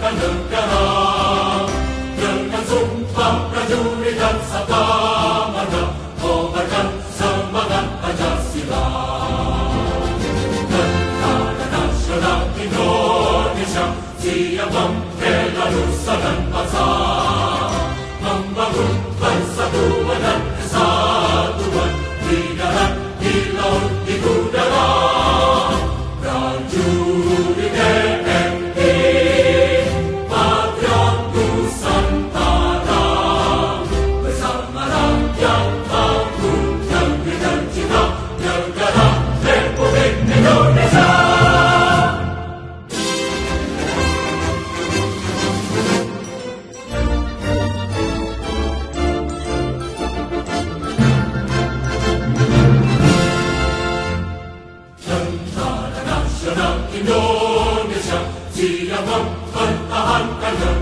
mempertahankan negara dengan sumpah prajurit dan sabda marga, kobarkan semangat Pancasila. Tentara Nasional Indonesia siap membela nusa dan bangsa, membangun persatuan dan kesatuan di darat, di laut, di udara. Prajurit TNI, patriot Nusantara, bersama rakyat bangun negeri tercinta, negara Republik Indonesia. Indonesia siap mempertahankan negara.